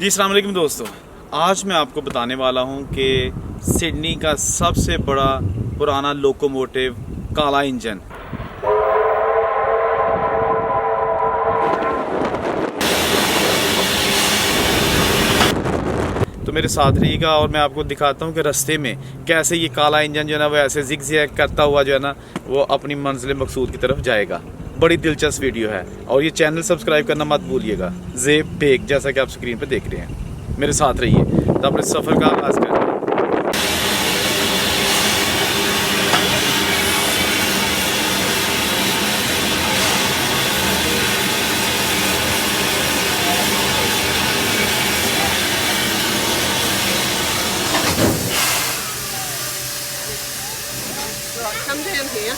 जी अस्सलाम वालेकुम दोस्तों, आज मैं आपको बताने वाला हूं कि सिडनी का सबसे बड़ा पुराना लोकोमोटिव काला इंजन। तो मेरे साथ रहिएगा और मैं आपको दिखाता हूं कि रास्ते में कैसे ये काला इंजन जो है ना वो ऐसे जिग-जैग करता हुआ जो है ना वो अपनी मंजिल मकसूद की तरफ जाएगा। बड़ी दिलचस्प वीडियो है और ये चैनल सब्सक्राइब करना मत भूलिएगा। बेग जैसा कि आप स्क्रीन पर देख रहे हैं, मेरे साथ रहिए तो अपने सफ़र का आगाज़ करें। Come down here.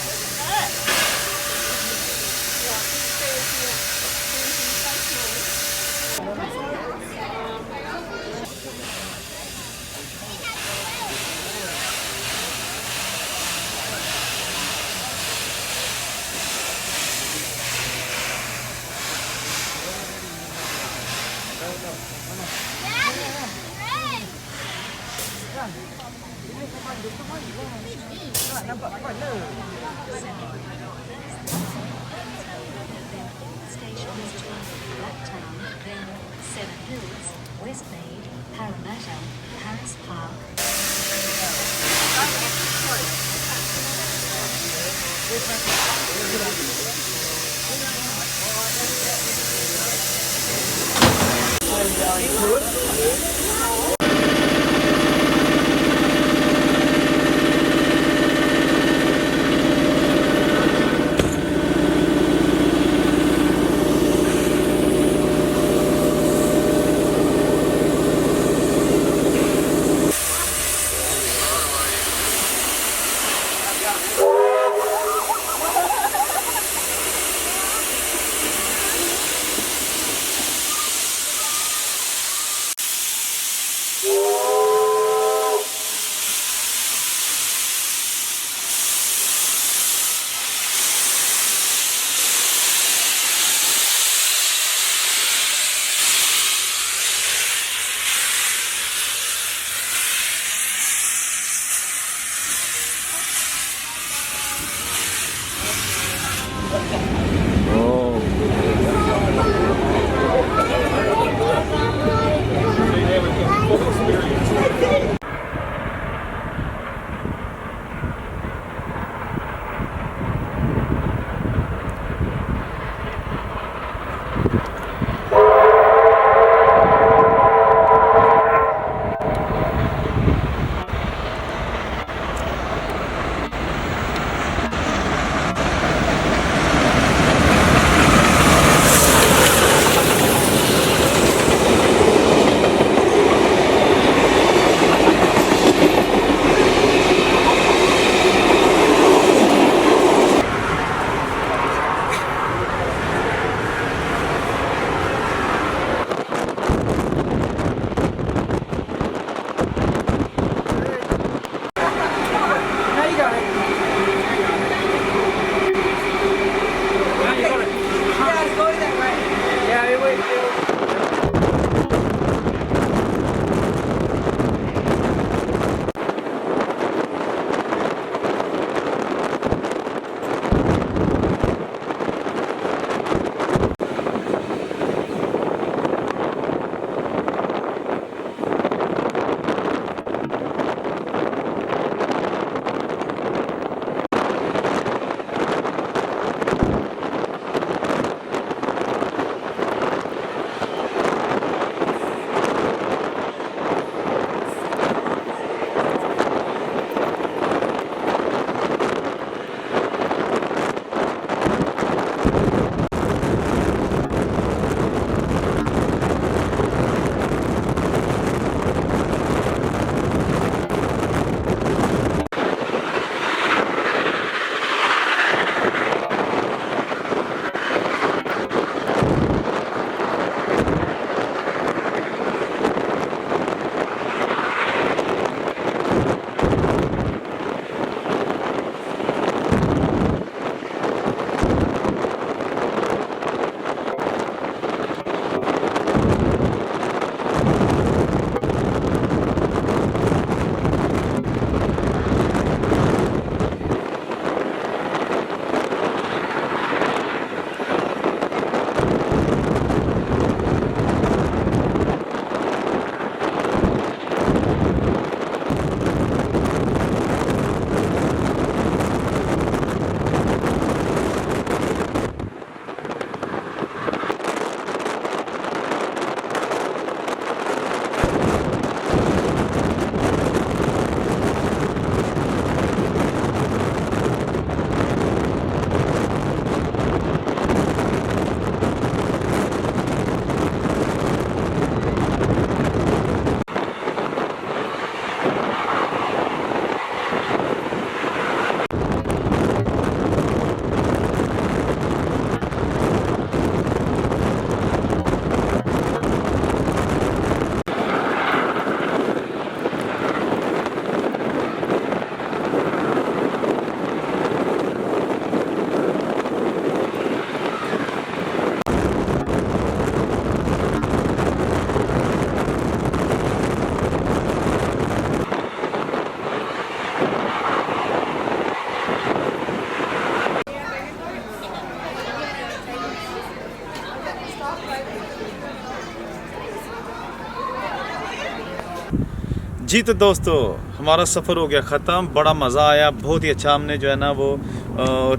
जी तो दोस्तों, हमारा सफ़र हो गया ख़त्म। बड़ा मज़ा आया, बहुत ही अच्छा। हमने जो है ना वो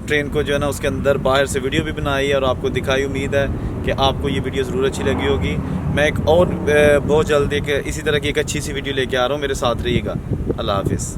ट्रेन को जो है ना उसके अंदर बाहर से वीडियो भी बनाई और आपको दिखाई। उम्मीद है कि आपको ये वीडियो ज़रूर अच्छी लगी होगी। मैं एक और बहुत जल्द एक इसी तरह की एक अच्छी सी वीडियो लेके आ रहा हूँ। मेरे साथ रहिएगा। अल्लाह हाफिज़।